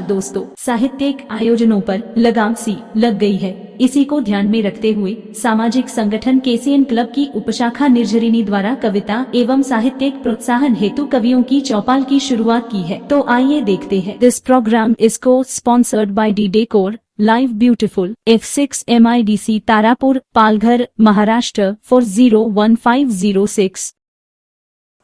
दोस्तों, साहित्यिक आयोजनों पर लगाम सी लग गई है। इसी को ध्यान में रखते हुए सामाजिक संगठन केसीएन क्लब की उपशाखा निर्झरिणी द्वारा कविता एवं साहित्यिक प्रोत्साहन हेतु कवियों की चौपाल की शुरुआत की है। तो आइए देखते हैं। दिस प्रोग्राम इज को sponsored by D decor live beautiful F6 MIDC Tarapur Palghar Maharashtra 401506।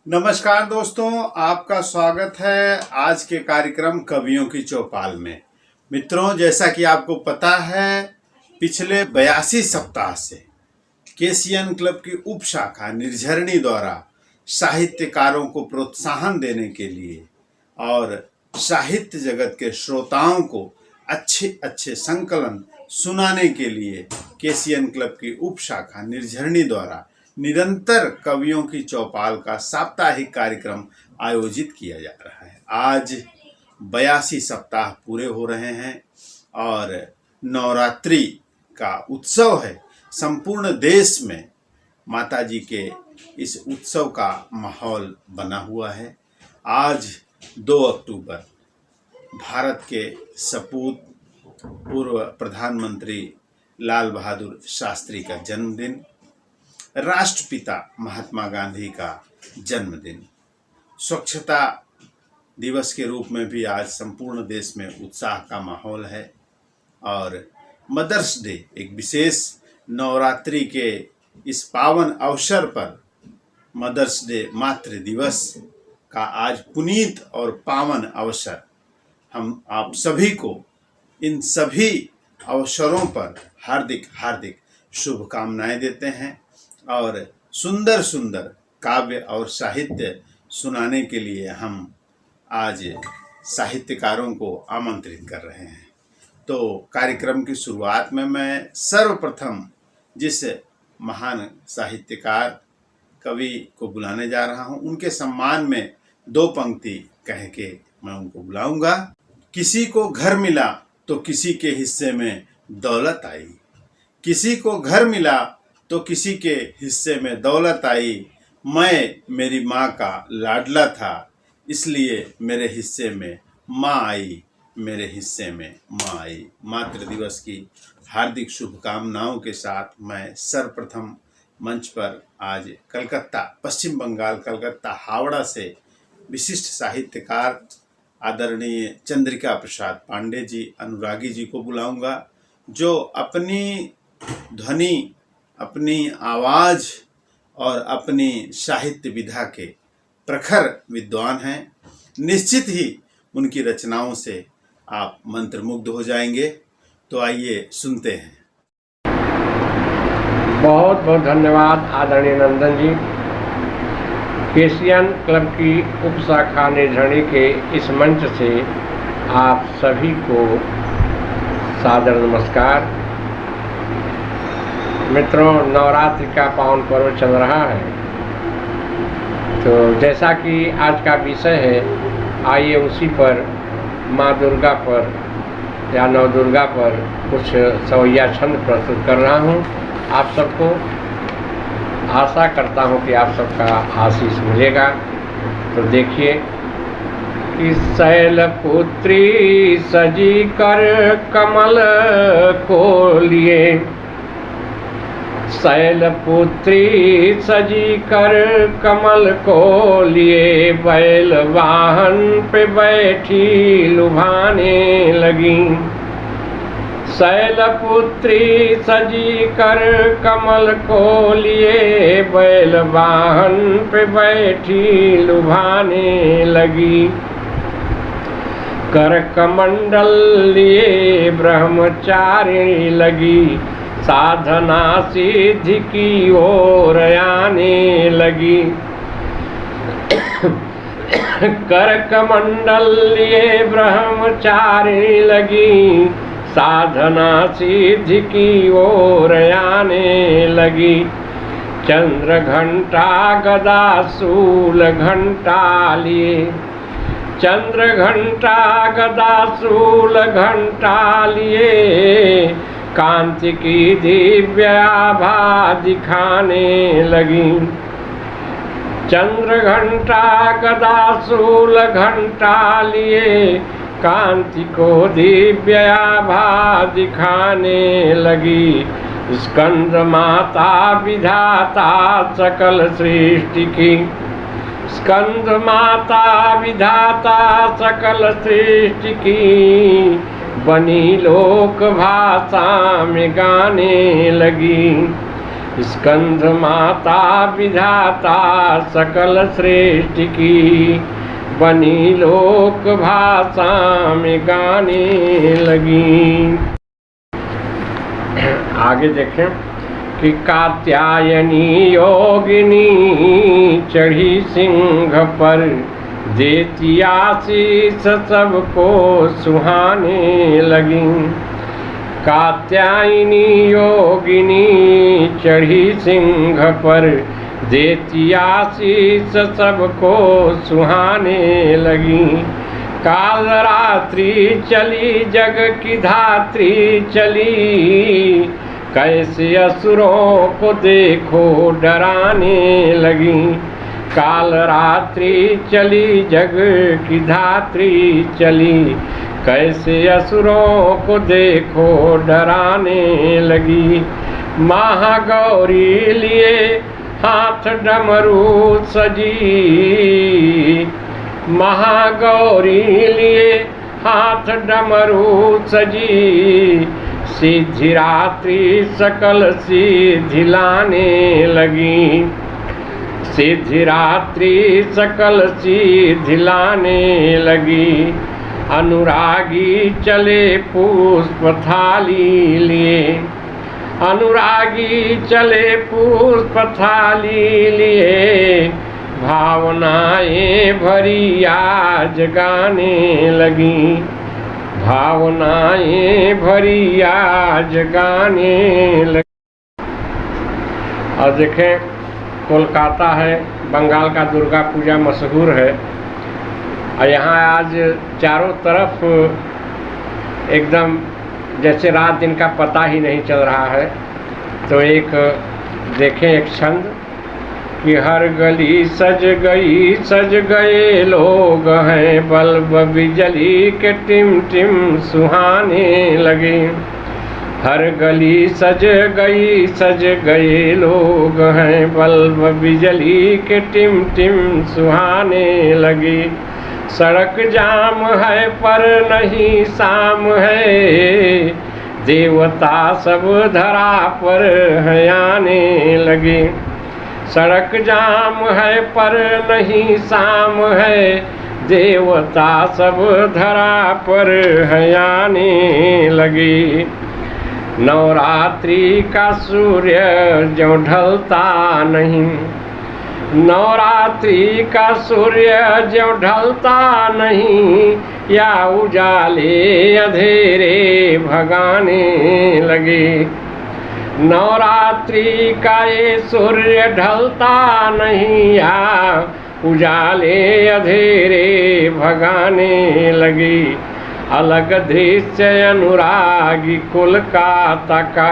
नमस्कार दोस्तों, आपका स्वागत है आज के कार्यक्रम कवियों की चौपाल में। मित्रों, जैसा कि आपको पता है, पिछले 82 सप्ताह से केसीएन क्लब की उपशाखा निर्झरिणी द्वारा साहित्यकारों को प्रोत्साहन देने के लिए और साहित्य जगत के श्रोताओं को अच्छे अच्छे संकलन सुनाने के लिए केसीएन क्लब की उपशाखा निर्झरिणी द्वारा निरंतर कवियों की चौपाल का साप्ताहिक कार्यक्रम आयोजित किया जा रहा है। आज 82 सप्ताह पूरे हो रहे हैं और नवरात्रि का उत्सव है। संपूर्ण देश में माता जी के इस उत्सव का माहौल बना हुआ है। आज 2 अक्टूबर भारत के सपूत पूर्व प्रधानमंत्री लाल बहादुर शास्त्री का जन्मदिन, राष्ट्रपिता महात्मा गांधी का जन्मदिन। स्वच्छता दिवस के रूप में भी आज संपूर्ण देश में उत्साह का माहौल है और मदर्स डे, एक विशेष नवरात्रि के इस पावन अवसर पर मदर्स डे, मातृ दिवस का आज पुनीत और पावन अवसर। हम आप सभी को इन सभी अवसरों पर हार्दिक हार्दिक शुभकामनाएं देते हैं और सुंदर सुंदर काव्य और साहित्य सुनाने के लिए हम आज साहित्यकारों को आमंत्रित कर रहे हैं। तो कार्यक्रम की शुरुआत में मैं सर्वप्रथम जिस महान साहित्यकार कवि को बुलाने जा रहा हूं, उनके सम्मान में 2 पंक्ति कह के मैं उनको बुलाऊंगा। किसी को घर मिला तो किसी के हिस्से में दौलत आई, किसी को घर मिला तो किसी के हिस्से में दौलत आई। मैं मेरी माँ का लाडला था, इसलिए मेरे हिस्से में माँ आई, मेरे हिस्से में माँ आई। मातृ दिवस की हार्दिक शुभकामनाओं के साथ मैं सर्वप्रथम मंच पर आज कलकत्ता, पश्चिम बंगाल, कलकत्ता हावड़ा से विशिष्ट साहित्यकार आदरणीय चंद्रिका प्रसाद पांडे जी, अनुरागी जी को बुलाऊंगा, जो अपनी ध्वनि, अपनी आवाज़ और अपनी साहित्य विधा के प्रखर विद्वान हैं। निश्चित ही उनकी रचनाओं से आप मंत्रमुग्ध हो जाएंगे। तो आइए सुनते हैं। बहुत बहुत धन्यवाद आदरणीय नंदन जी। केसीएन क्लब की उपशाखा निर्झरिणी के इस मंच से आप सभी को सादर नमस्कार। मित्रों, नवरात्रि का पावन पर्व चल रहा है, तो जैसा कि आज का विषय है, आइए उसी पर माँ दुर्गा पर या नव दुर्गा पर कुछ सवैया छंद प्रस्तुत कर रहा हूँ। आप सबको आशा करता हूँ कि आप सबका आशीष मिलेगा। तो देखिए कि शैलपुत्री सजी कर कमल को लिए, शैलपुत्री सजी कर कमल को लिए, बैल वाहन पे बैठी लुभाने लगी। शैलपुत्री सजी कर कमल को लिए, बैल वाहन पे बैठी लुभाने लगी। कर कमंडल लिए ब्रह्मचारिणी लगी, साधना सिद्धि की ओर आने लगी। कर कमंडल लिए ब्रह्मचारिणी लगी, साधना सिद्धि की ओर आने लगी। चंद्र घंटा गदा शूल घंटा लिए, चंद्र घंटा गदा शूल घंटा लिए, कांति की दिव्य आभा दिखाने लगी। चंद्र घंटा गदा शूल घंटा लिए, कांति को दिव्य आभा दिखाने लगी। स्कंद माता विधाता सकल सृष्टि की, स्कंद माता विधाता सकल सृष्टि की, बनी लोक भाषा में गाने लगी। स्कंद माता विधाता सकल सृष्टि की, बनी लोक भाषा में गाने लगी। आगे देखें कि कात्यायनी योगिनी चढ़ी सिंह पर, देती आशीष सबको सुहाने लगी। कात्यायनी योगिनी चढ़ी सिंह पर, देती आशीष सबको सुहाने लगी। काल रात्रि चली जग की धात्री चली, कैसे असुरों को देखो डराने लगी। काल रात्रि चली जग की धात्री चली, कैसे असुरों को देखो डराने लगी। महागौरी लिए हाथ डमरू सजी, महागौरी लिए हाथ डमरू सजी, सिद्धिरात्रि सकल सिद्धि लाने लगी। सिद्धिरात्रि सकल सिद्धि लाने लगी। अनुरागी चले पुष्प थाली लिए, अनुरागी चले पुष्प थाली लिए, भावनाएं भरी आज गाने लगी। भावनाएं भरी आज गाने लगी। और देखें, कोलकाता है, बंगाल का दुर्गा पूजा मशहूर है। और यहाँ आज चारों तरफ एकदम जैसे रात दिन का पता ही नहीं चल रहा है। तो एक देखें एक छंद कि हर गली सज गए लोग हैं, बल्ब बिजली के टिम टिम सुहाने लगे। हर गली सज गए लोग हैं, बल्ब बिजली के टिम टिम सुहाने लगे। सड़क जाम है पर नहीं शाम है, देवता सब धरा पर है आने लगे। सड़क जाम है पर नहीं शाम है, देवता सब धरा पर है आने लगे। नवरात्रि का सूर्य जो ढलता नहीं, नवरात्रि का सूर्य जो ढलता नहीं, या उजाले अंधेरे भगाने लगे। नवरात्रि का ये सूर्य ढलता नहीं, या उजाले अंधेरे भगाने लगी। अलग दृश्य अनुरागी कोलकाता का,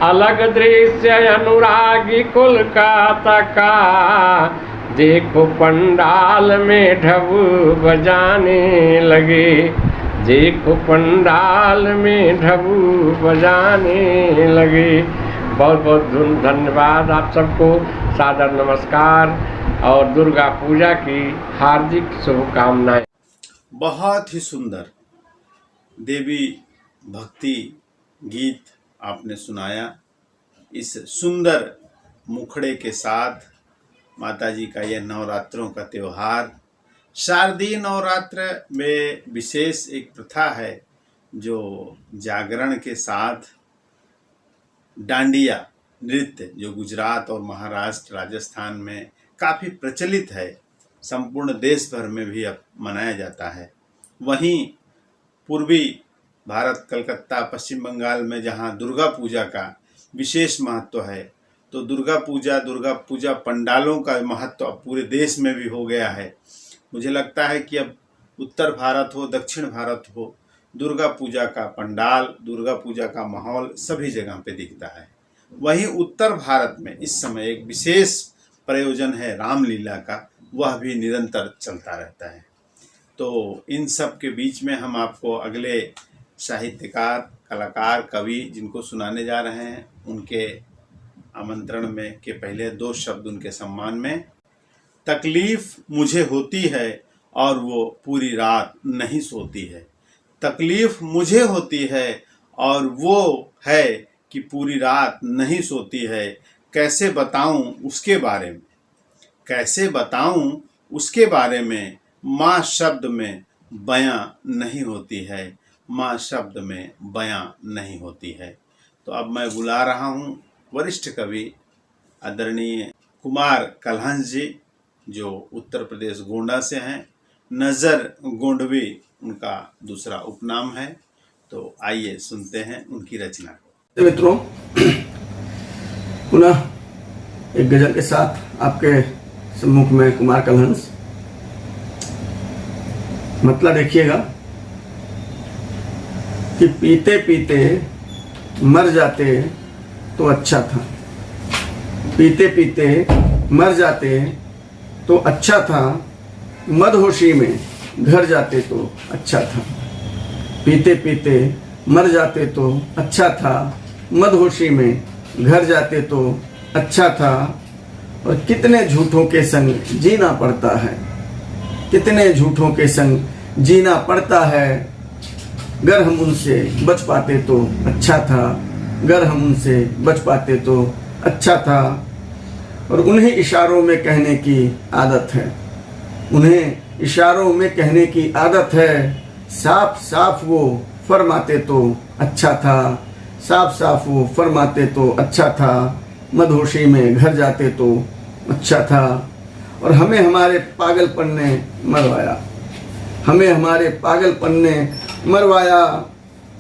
अलग दृश्य अनुरागी कोलकाता का, देखो पंडाल में ढबू बजाने लगे। देखो पंडाल में ढबू बजाने लगे। बहुत बहुत धन्यवाद आप सबको, सादर नमस्कार और दुर्गा पूजा की हार्दिक शुभकामनाएं। बहुत ही सुंदर देवी भक्ति गीत आपने सुनाया। इस सुंदर मुखड़े के साथ माताजी का यह नवरात्रों का त्यौहार, शारदीय नवरात्र में विशेष एक प्रथा है जो जागरण के साथ डांडिया नृत्य, जो गुजरात और महाराष्ट्र राजस्थान में काफ़ी प्रचलित है, संपूर्ण देश भर में भी अब मनाया जाता है। वहीं पूर्वी भारत, कलकत्ता, पश्चिम बंगाल में जहां दुर्गा पूजा का विशेष महत्व है, तो दुर्गा पूजा पंडालों का महत्व अब पूरे देश में भी हो गया है। मुझे लगता है कि अब उत्तर भारत हो, दक्षिण भारत हो, दुर्गा पूजा का पंडाल, दुर्गा पूजा का माहौल सभी जगह पे दिखता है। वहीं उत्तर भारत में इस समय एक विशेष प्रयोजन है रामलीला का, वह भी निरंतर चलता रहता है। तो इन सब के बीच में हम आपको अगले साहित्यकार, कलाकार, कवि जिनको सुनाने जा रहे हैं उनके आमंत्रण में के पहले 2 शब्द उनके सम्मान में। तकलीफ मुझे होती है और वो पूरी रात नहीं सोती है। तकलीफ मुझे होती है और वो है कि पूरी रात नहीं सोती है। कैसे बताऊं उसके बारे में, कैसे बताऊं उसके बारे में, माँ शब्द में बयां नहीं होती है, माँ शब्द में बयां नहीं होती है। तो अब मैं बुला रहा हूं वरिष्ठ कवि आदरणीय कुमार कलहंस जी, जो उत्तर प्रदेश गोंडा से हैं। नज़र गोंडवी उनका दूसरा उपनाम है। तो आइए सुनते हैं उनकी रचना को। मित्रों, पुनः एक गजल के साथ आपके सम्मुख में कुमार कलहंस। मतलब देखिएगा कि पीते पीते मर जाते तो अच्छा था, पीते पीते मर जाते तो अच्छा था, मदहोशी में घर जाते तो अच्छा था। पीते पीते मर जाते तो अच्छा था, मदहोशी में घर जाते तो अच्छा था। और कितने झूठों के संग जीना पड़ता है, कितने झूठों के संग जीना पड़ता है। गर हम उनसे बच पाते तो अच्छा था, गर हम उनसे बच पाते तो अच्छा था। और उन्हें इशारों में कहने की आदत है, उन्हें इशारों में कहने की आदत है। साफ साफ वो फरमाते तो अच्छा था, साफ साफ वो फरमाते तो अच्छा था, मदहोशी में घर जाते तो अच्छा था। और हमें हमारे पागलपन ने मरवाया, हमें हमारे पागलपन ने मरवाया।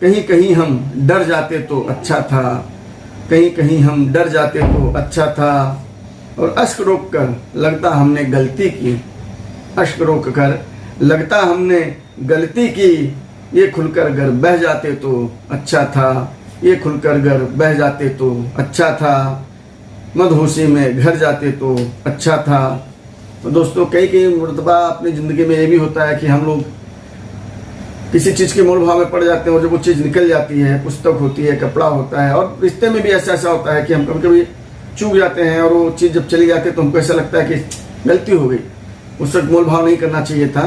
कहीं कहीं हम डर जाते तो अच्छा था, कहीं कहीं हम डर जाते तो अच्छा था। और अश्क रोक कर लगता हमने गलती की, अश्क रोक कर लगता हमने गलती की। ये खुलकर अगर बह जाते तो अच्छा था, ये खुलकर अगर बह जाते तो अच्छा था, मदहोशी में घर जाते तो अच्छा था। तो दोस्तों, कई मरतबा अपनी ज़िंदगी में ये भी होता है कि हम लोग किसी चीज़ के मोल भाव में पड़ जाते हैं और जब वो चीज़ निकल जाती है, पुस्तक होती है, कपड़ा होता है, और रिश्ते में भी ऐसा होता है कि हम कभी कभी चूक जाते हैं और वो चीज़ जब चली जाती है तो हमको ऐसा लगता है कि गलती हो गई, उस वक्त मोल भाव नहीं करना चाहिए था,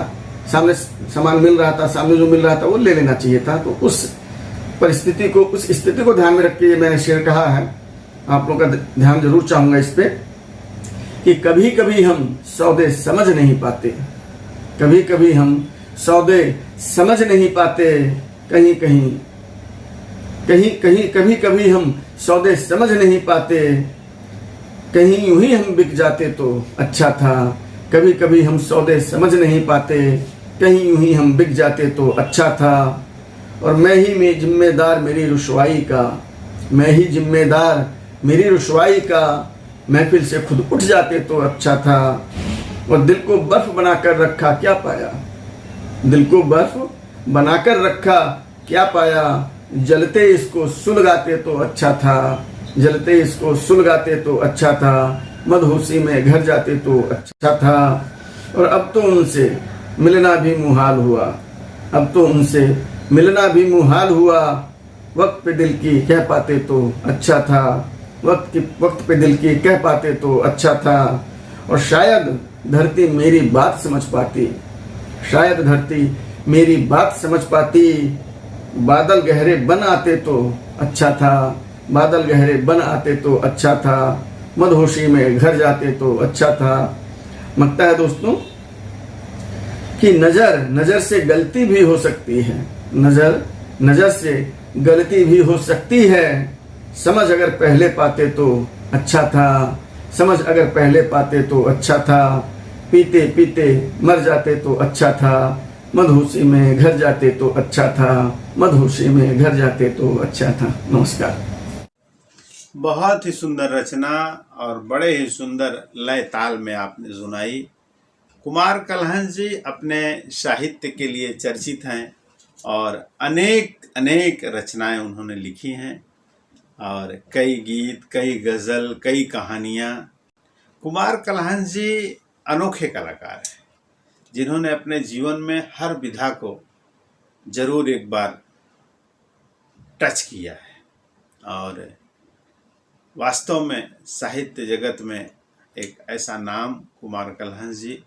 सामने सामान मिल रहा था, सामने जो मिल रहा था वो ले लेना चाहिए था। तो उस परिस्थिति को, उस स्थिति को ध्यान में रख के मैंने शेर कहा है। आप लोगों का ध्यान जरूर चाहूँगा इस पे कि कभी कभी हम सौदे समझ नहीं पाते, कभी कभी हम सौदे समझ नहीं पाते। कहीं कहीं कहीं कहीं कभी कभी हम सौदे समझ नहीं पाते, कहीं यूं ही हम बिक जाते तो अच्छा था। कभी कभी हम सौदे समझ नहीं पाते, कहीं यूं ही हम बिक जाते तो अच्छा था। और मैं ही जिम्मेदार मेरी रुसवाई का, मैं ही जिम्मेदार मेरी रुसवाई का। महफिल से खुद उठ जाते तो अच्छा था। और दिल को बर्फ बनाकर रखा क्या पाया, दिल को बर्फ बनाकर रखा क्या पाया। जलते इसको सुलगाते तो अच्छा था, जलते इसको सुलगाते तो अच्छा था, मदहोशी में घर जाते तो अच्छा था। और अब तो उनसे मिलना भी मुहाल हुआ, अब तो उनसे मिलना भी मुहाल हुआ। वक्त पे दिल की कह पाते तो अच्छा था, वक्त पे दिल की कह पाते तो अच्छा था। और शायद धरती मेरी बात समझ पाती, शायद धरती मेरी बात समझ पाती। बादल गहरे बन आते तो अच्छा था, बादल गहरे बन आते तो अच्छा था, मदहोशी में घर जाते तो अच्छा था। लगता है दोस्तों कि नजर से गलती भी हो सकती है, नजर से गलती भी हो सकती है। समझ अगर पहले पाते तो अच्छा था, समझ अगर पहले पाते तो अच्छा था। पीते पीते मर जाते तो अच्छा था, मदहोशी में घर जाते तो अच्छा था, मदहोशी में घर जाते तो अच्छा था। नमस्कार। बहुत ही सुंदर रचना और बड़े ही सुंदर लय ताल में आपने सुनाई। कुमार कलहंस जी अपने साहित्य के लिए चर्चित हैं और अनेक रचनाएं उन्होंने लिखी हैं और कई गीत, कई गज़ल, कई कहानियाँ। कुमार कलहंस जी अनोखे कलाकार हैं। जिन्होंने अपने जीवन में हर विधा को जरूर एक बार टच किया है और वास्तव में साहित्य जगत में एक ऐसा नाम कुमार कलहंस जी,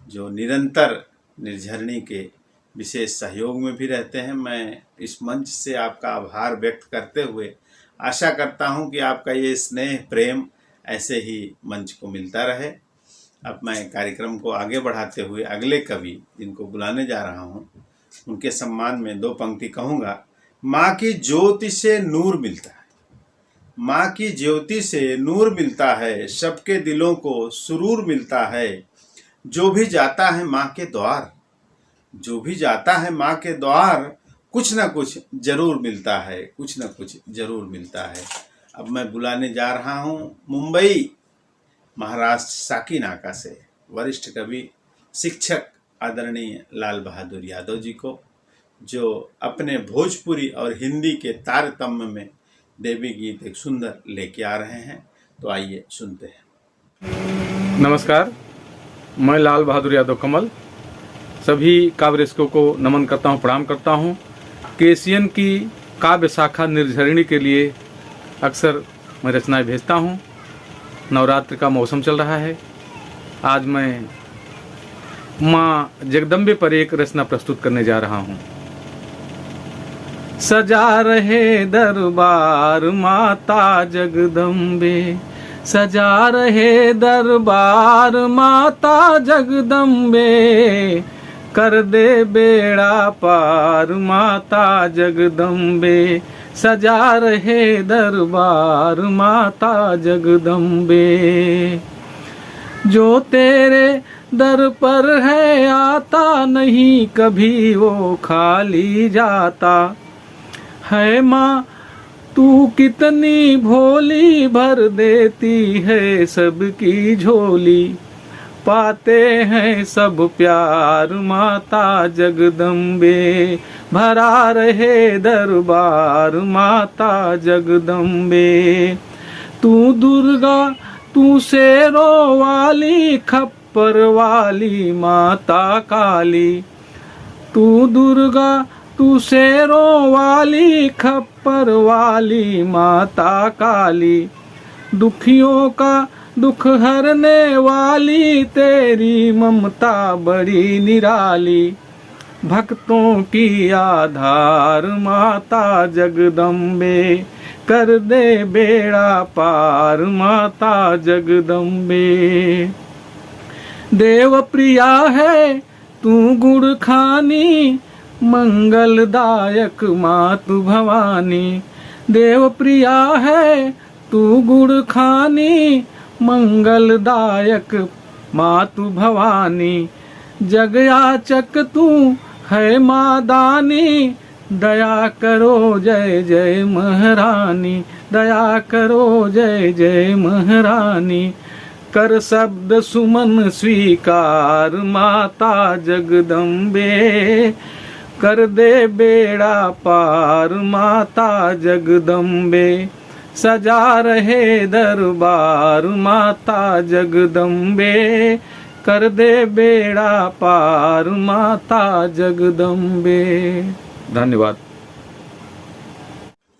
जो निरंतर निर्झरणी के विशेष सहयोग में भी रहते हैं। मैं इस मंच से आपका आभार व्यक्त करते हुए आशा करता हूं कि आपका ये स्नेह प्रेम ऐसे ही मंच को मिलता रहे। अब मैं कार्यक्रम को आगे बढ़ाते हुए अगले कवि जिनको बुलाने जा रहा हूं, उनके सम्मान में 2 पंक्ति कहूँगा। माँ की ज्योति से नूर मिलता है, माँ की ज्योति से नूर मिलता है, सबके दिलों को सुरूर मिलता है। जो भी जाता है माँ के द्वार, जो भी जाता है माँ के द्वार, कुछ न कुछ जरूर मिलता है, कुछ न कुछ जरूर मिलता है। अब मैं बुलाने जा रहा हूँ मुंबई महाराष्ट्र साकीनाका से वरिष्ठ कवि शिक्षक आदरणीय लाल बहादुर यादव जी को, जो अपने भोजपुरी और हिंदी के तारतम्य में देवी गीत एक सुंदर लेके आ रहे हैं। तो आइए सुनते हैं। नमस्कार, मैं लाल बहादुर यादव कमल सभी काव्य रसिकों को नमन करता हूँ, प्रणाम करता हूँ। केसीएन की काव्य शाखा निर्झरिणी के लिए अक्सर मैं रचनाएं भेजता हूँ। नवरात्र का मौसम चल रहा है। आज मैं माँ जगदम्बे पर एक रचना प्रस्तुत करने जा रहा हूँ। सजा रहे दरबार माता जगदम्बे, सजा रहे दरबार माता जगदम्बे, कर दे बेड़ा पार माता जगदम्बे, सजा रहे दरबार माता जगदम्बे। जो तेरे दर पर है आता नहीं कभी वो खाली जाता है। माँ तू कितनी भोली, भर देती है सबकी झोली, पाते हैं सब प्यार माता जगदम्बे, भरा रहे दरबार माता जगदम्बे। तू दुर्गा तू शेरों वाली, खप्पर वाली माता काली, तू दुर्गा तू शेरों वाली, खप्पर वाली माता काली, दुखियों का दुख हरने वाली, तेरी ममता बड़ी निराली, भक्तों की आधार माता जगदम्बे, कर दे बेड़ा पार माता जगदम्बे। देव प्रिया है तू गुण खानी, मंगलदायक मातु भवानी, देव प्रिया है तू गुण खानी, मंगलदायक मातु भवानी, जगयाचक तू है माँ दानी, दया करो जय जय महारानी, दया करो जय जय महारानी, कर शब्द सुमन स्वीकार माता जगदम्बे, कर दे बेड़ा पार माता जगदम्बे, सजा रहे दरबार माता जगदम्बे, कर दे बेड़ा पार माता जगदम्बे। धन्यवाद।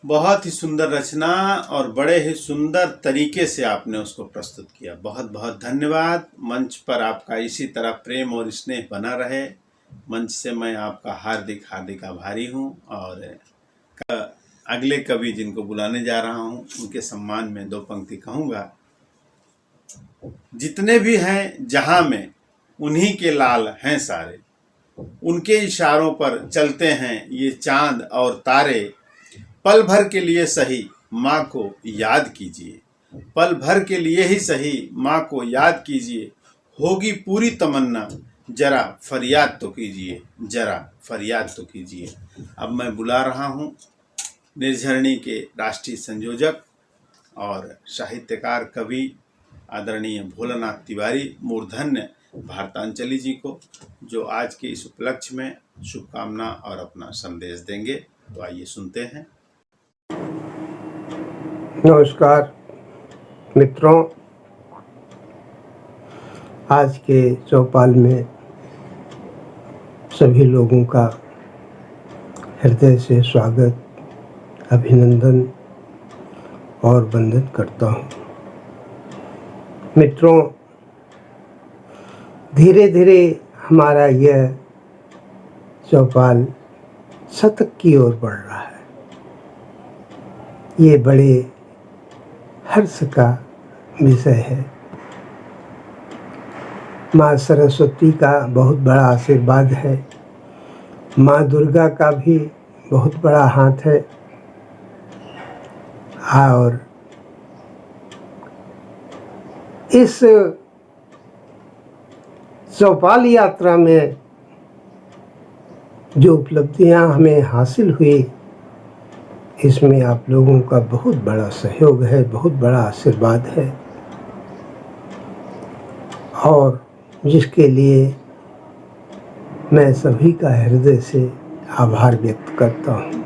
बहुत ही सुंदर रचना और बड़े ही सुंदर तरीके से आपने उसको प्रस्तुत किया। बहुत बहुत धन्यवाद। मंच पर आपका इसी तरह प्रेम और स्नेह बना रहे। मंच से मैं आपका हार्दिक हार्दिक आभारी हूँ। और अगले कवि जिनको बुलाने जा रहा हूँ उनके सम्मान में 2 पंक्ति कहूँगा। जितने भी हैं जहाँ में उन्हीं के लाल हैं सारे, उनके इशारों पर चलते हैं ये चांद और तारे, पल भर के लिए सही माँ को याद कीजिए, पल भर के लिए ही सही माँ को याद कीजिए, होगी पूरी तमन्ना जरा फरियाद तो कीजिए, जरा फरियाद तो कीजिए। अब मैं बुला रहा हूँ निर्झरणी के राष्ट्रीय संयोजक और साहित्यकार कवि आदरणीय भोलानाथ तिवारी मूर्धन्य भारतांचली जी को, जो आज के इस उपलक्ष्य में शुभकामना और अपना संदेश देंगे। तो आइए सुनते हैं। नमस्कार मित्रों, आज के चौपाल में सभी लोगों का हृदय से स्वागत, अभिनंदन और वंदन करता हूँ। मित्रों, धीरे धीरे हमारा यह चौपाल शतक की ओर बढ़ रहा है। ये बड़े हर्ष का विषय है। माँ सरस्वती का बहुत बड़ा आशीर्वाद है, माँ दुर्गा का भी बहुत बड़ा हाथ है और इस चौपाल यात्रा में जो उपलब्धियां हमें हासिल हुई, इसमें आप लोगों का बहुत बड़ा सहयोग है, बहुत बड़ा आशीर्वाद है और जिसके लिए मैं सभी का हृदय से आभार व्यक्त करता हूँ।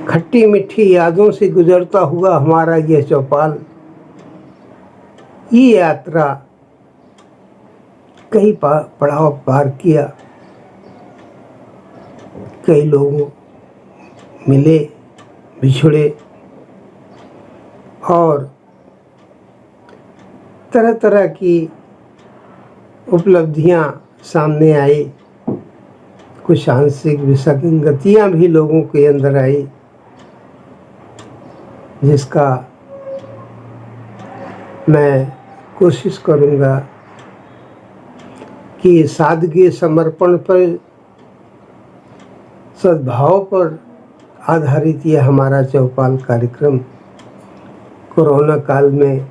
खट्टी मीठी यादों से गुजरता हुआ हमारा यह चौपाल, ये यात्रा कई पड़ाव पार किया, कई लोगों मिले, बिछड़े और तरह तरह की उपलब्धियां सामने आई। कुछ आंशिक विसंगतियां भी लोगों के अंदर आई, जिसका मैं कोशिश करूंगा कि सादगी, समर्पण पर, सद्भाव पर आधारित यह हमारा चौपाल कार्यक्रम कोरोना काल में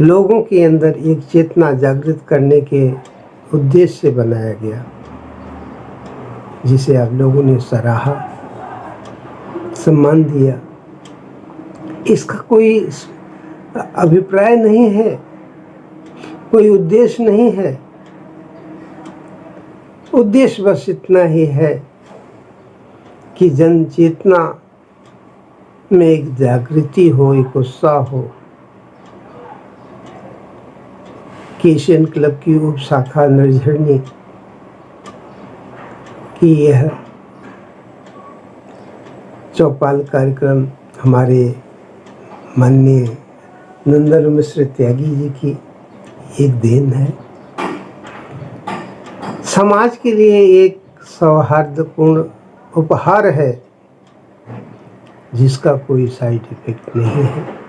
लोगों के अंदर एक चेतना जागृत करने के उद्देश्य से बनाया गया, जिसे आप लोगों ने सराहा, सम्मान दिया। इसका कोई अभिप्राय नहीं है, कोई उद्देश्य नहीं है। उद्देश्य बस इतना ही है कि जन चेतना में एक जागृति हो, एक उत्साह हो। केशियन क्लब की उप शाखा निर्झरनी की यह चौपाल कार्यक्रम हमारे माननीय नंदन मिश्र त्यागी जी की एक देन है। समाज के लिए एक सौहार्दपूर्ण उपहार है, जिसका कोई साइड इफेक्ट नहीं है,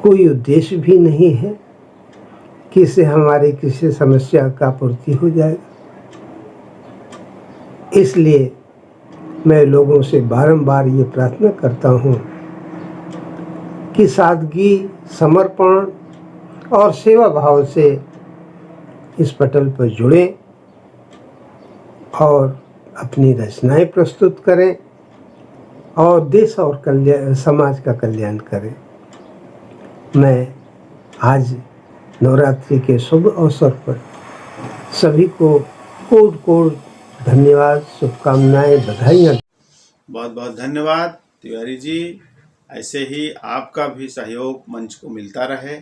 कोई उद्देश्य भी नहीं है कि इससे हमारी किसी समस्या का पूर्ति हो जाएगा। इसलिए मैं लोगों से बारंबार ये प्रार्थना करता हूँ कि सादगी, समर्पण और सेवा भाव से इस पटल पर जुड़ें और अपनी रचनाएं प्रस्तुत करें और देश और समाज का कल्याण करें। मैं आज नवरात्रि के शुभ अवसर पर सभी को कोट कोट धन्यवाद, शुभकामनाएं, बधाइयाँ। बहुत बहुत धन्यवाद तिवारी जी। ऐसे ही आपका भी सहयोग मंच को मिलता रहे।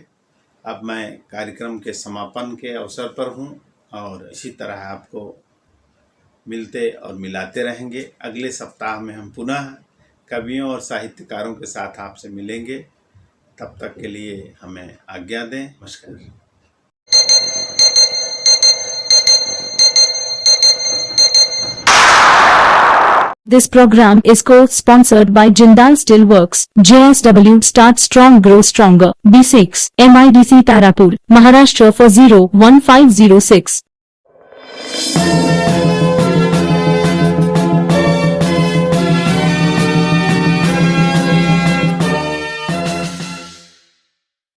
अब मैं कार्यक्रम के समापन के अवसर पर हूँ और इसी तरह आपको मिलते और मिलाते रहेंगे। अगले सप्ताह में हम पुनः कवियों और साहित्यकारों के साथ आपसे मिलेंगे। तब तक के लिए हमें आज्ञा दें। नमस्कार। This program is co-sponsored by Jindal Steelworks, JSW Start Strong Grow Stronger, B6, MIDC Tarapur, Maharashtra 4015006.